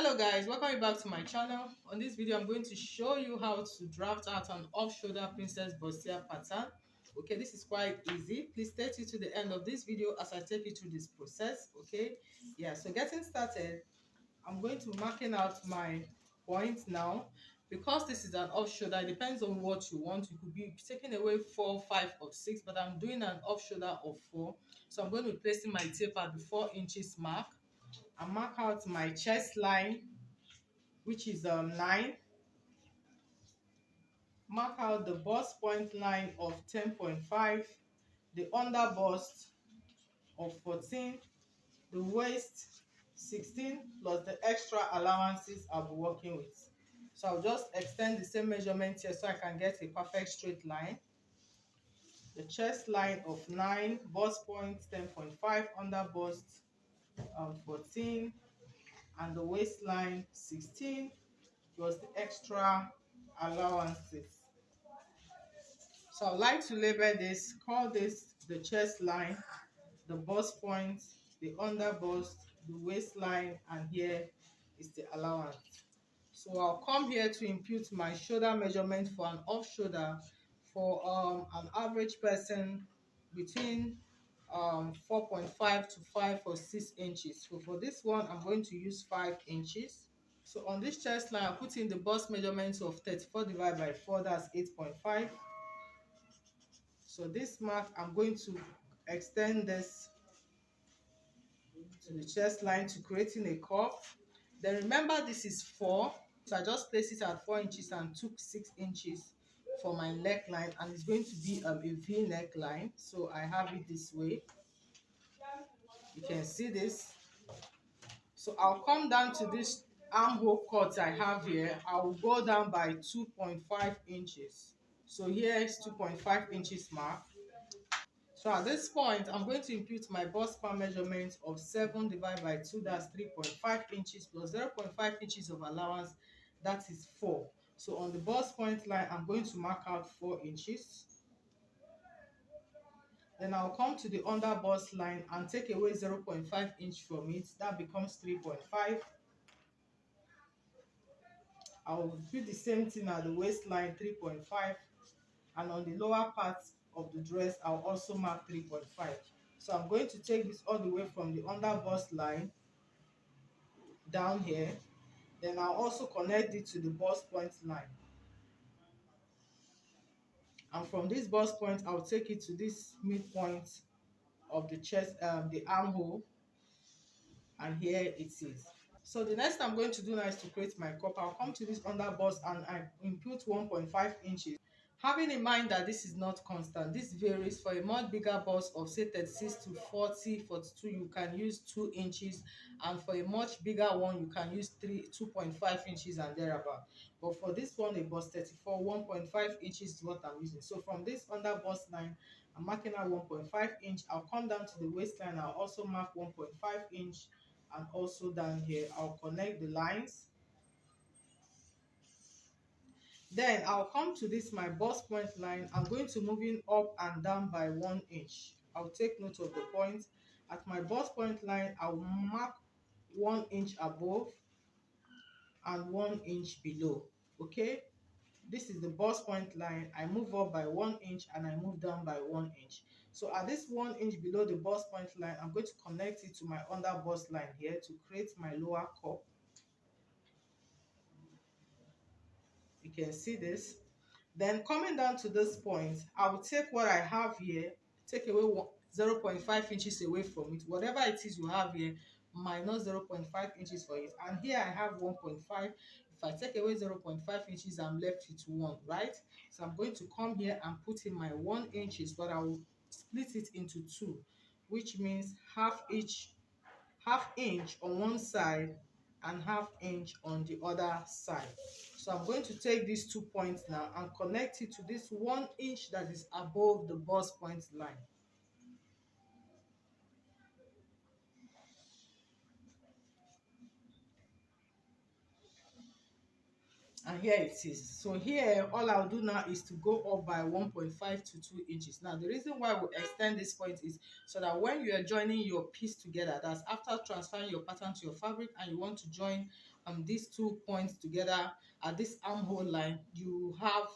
Hello guys, welcome you back to my channel. On this video I'm going to show you how to draft out an off-shoulder princess bustier pattern. Okay, this is quite easy. Please stay to the end of this video as I take you through this process. Okay, yeah, so getting started, I'm going to marking out my points now. Because this is an off-shoulder, it depends on what you want. You could be taking away 4, 5 or 6, but I'm doing an off-shoulder of 4. So I'm going to be placing my tape at the 4 inches mark and mark out my chest line, which is 9. Mark out the bust point line of 10.5, the under bust of 14, the waist 16, plus the extra allowances I'll be working with. So I'll just extend the same measurement here so I can get a perfect straight line. The chest line of 9, bust point 10.5, under bust 14, and the waistline 16 plus the extra allowances. So I'd like to label this, call this the chest line, the bust point, the under bust, the waistline, and here is the allowance. So I'll come here to impute my shoulder measurement for an off shoulder for an average person between 4.5 to 5 or 6 inches. So for this one, I'm going to use 5 inches. So on this chest line, I put in the bust measurements of 34 divided by 4, that's 8.5. So this mark, I'm going to extend this to the chest line to creating a curve. Then remember this is 4, so I just placed it at 4 inches and took 6 inches for my neckline, and it's going to be a V neckline. So I have it this way. You can see this. So I'll come down to this armhole cut I have here. I will go down by 2.5 inches. So here is 2.5 inches mark. So at this point, I'm going to impute my bust span measurement of 7 divided by 2, that's 3.5 inches plus 0.5 inches of allowance, that is 4. So on the bust point line, I'm going to mark out 4 inches. Then I'll come to the under bust line and take away 0.5 inch from it, that becomes 3.5. I'll do the same thing at the waistline, 3.5, and on the lower part of the dress, I'll also mark 3.5. So I'm going to take this all the way from the under bust line down here. Then I'll also connect it to the bust point line. And from this bust point, I'll take it to this midpoint of the chest, the armhole, and here it is. So the next I'm going to do now is to create my cup. I'll come to this under bust and I impute 1.5 inches. Having in mind that this is not constant, this varies. For a much bigger bust of say 36 to 40, 42, you can use 2 inches, and for a much bigger one, you can use 2.5 inches and thereabout. But for this one, a bust 34, 1.5 inches is what I'm using. So from this under bust line, I'm marking out 1.5 inch. I'll come down to the waistline. I'll also mark 1.5 inch, and also down here, I'll connect the lines. Then I'll come to this my bust point line. I'm going to move in up and down by 1 inch. I'll take note of the point. At my bust point line, I'll mark 1 inch above and 1 inch below. Okay, this is the bust point line. I move up by 1 inch and I move down by 1 inch. So at this 1 inch below the bust point line, I'm going to connect it to my under bust line here to create my lower cup. You can see this. Then coming down to this point, I will take what I have here, take away 0.5 inches away from it. Whatever it is you have here, minus 0.5 inches for it. And here I have 1.5. If I take away 0.5 inches, I'm left with 1, right? So I'm going to come here and put in my 1 inches, but I will split it into 2, which means half inch on one side and half inch on the other side. So I'm going to take these 2 points now and connect it to this 1 inch that is above the bust point line. And here it is. So here, all I'll do now is to go up by 1.5 to 2 inches. Now, the reason why we extend this point is so that when you are joining your piece together, that's after transferring your pattern to your fabric and you want to join these 2 points together at this armhole line, you have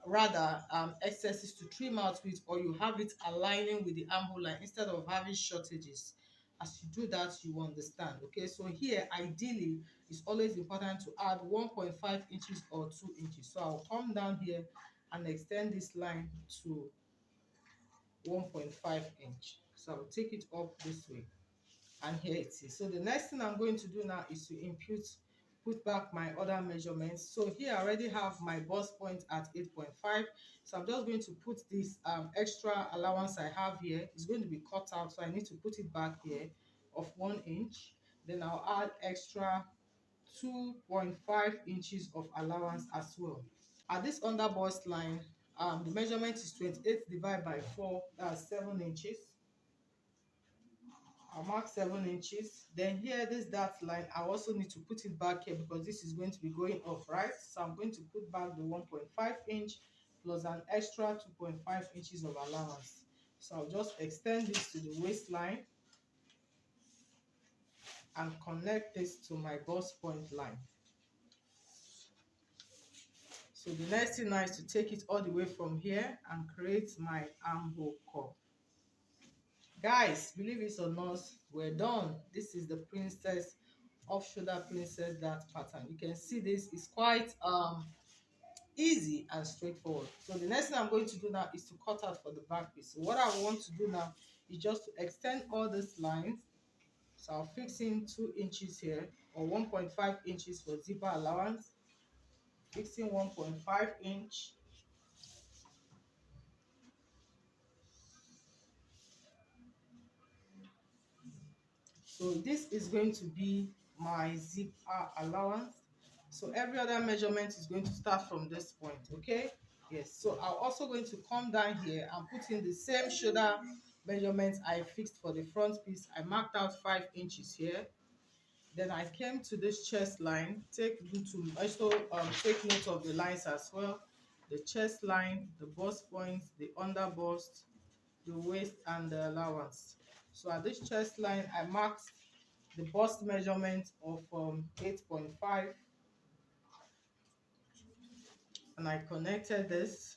rather excesses to trim out with, or you have it aligning with the armhole line instead of having shortages. As you do that, you understand. Okay, so here ideally it's always important to add 1.5 inches or 2 inches. So I'll come down here and extend this line to 1.5 inch. So I'll take it up this way, and here it is. So the next thing I'm going to do now is to put back my other measurements. So here I already have my bust point at 8.5. So I'm just going to put this extra allowance I have here. It's going to be cut out, so I need to put it back here of 1 inch. Then I'll add extra 2.5 inches of allowance as well. At this under bust line, the measurement is 28 divided by 4, that's 7 inches. I'll mark 7 inches. Then here, this dart line, I also need to put it back here because this is going to be going off, right? So I'm going to put back the 1.5 inch plus an extra 2.5 inches of allowance. So I'll just extend this to the waistline and connect this to my bust point line. So the next thing now is to take it all the way from here and create my armhole curve. Guys, believe it or not, we're done. This is the princess off-shoulder princess dart pattern. You can see this is quite easy and straightforward. So the next thing I'm going to do now is to cut out for the back piece. So what I want to do now is just to extend all these lines. So I'll fix in 2 inches here, or 1.5 inches for zipper allowance. Fixing 1.5 inch. So this is going to be my zipper allowance. So every other measurement is going to start from this point, okay? Yes, so I'm also going to come down here and put in the same shoulder measurements I fixed for the front piece. I marked out 5 inches here. Then I came to this chest line. Also take note of the lines as well. The chest line, the bust points, the under bust, the waist, and the allowance. So at this chest line, I marked the bust measurement of 8.5, and I connected this.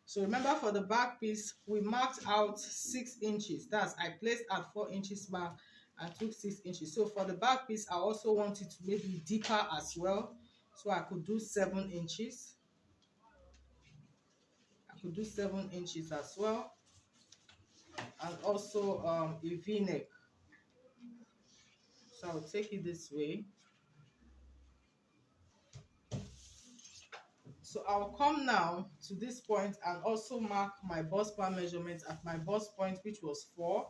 So remember, for the back piece, we marked out 6 inches. That's, I placed at 4 inches mark and took 6 inches. So for the back piece, I also wanted to maybe deeper as well. So I could do 7 inches. I could do 7 inches as well. And also a V-neck. So I'll take it this way. So I'll come now to this point and also mark my bust bar measurement at my bust point, which was 4.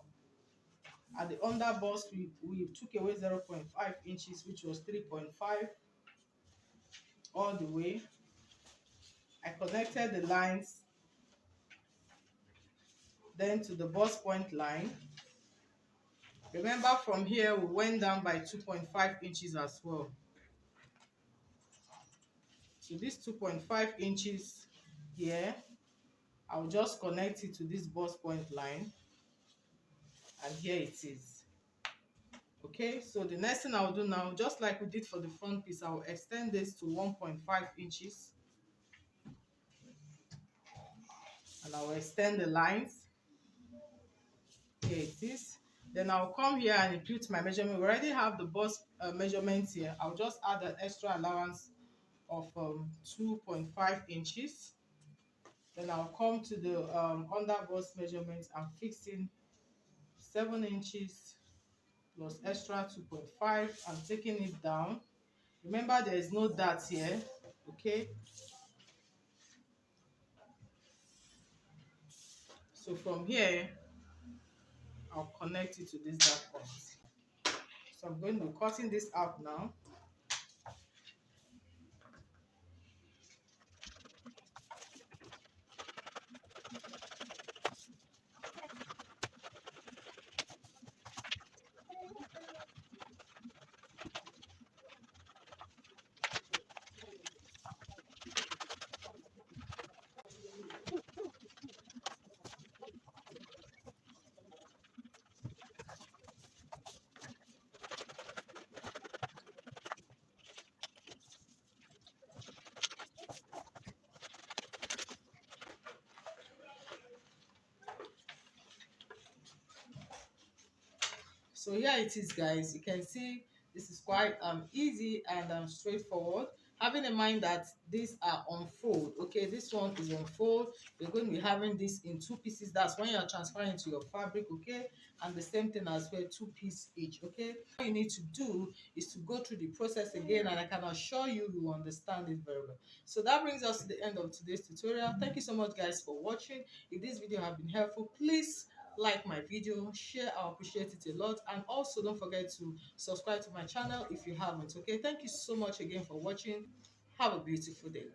At the under bust, we took away 0.5 inches, which was 3.5, all the way. I connected the lines then to the bust point line. Remember, from here we went down by 2.5 inches as well. So this 2.5 inches here, I'll just connect it to this bust point line, and here it is. Okay, so the next thing I'll do now, just like we did for the front piece, I'll extend this to 1.5 inches, and I'll extend the lines. Here it is. Then I'll come here and impute my measurement. We already have the bust measurements here. I'll just add an extra allowance of 2.5 inches. Then I'll come to the under bust measurements and fix in 7 inches plus extra 2.5 and taking it down. Remember, there is no dart here, okay? So from here, I'll connect it to this dart point. So I'm going to be cutting this out now. So here it is, guys. You can see this is quite easy and straightforward, having in mind that these are on fold. Okay, this one is on fold. You're going to be having this in 2 pieces. That's when you're transferring to your fabric. Okay, and the same thing as well, 2 pieces each. Okay, what you need to do is to go through the process again, and I can assure you will understand it very well. So that brings us to the end of today's tutorial. Thank you so much, guys, for watching. If this video has been helpful, please like my video, share. I appreciate it a lot, and also don't forget to subscribe to my channel if you haven't. Okay, thank you so much again for watching. Have a beautiful day.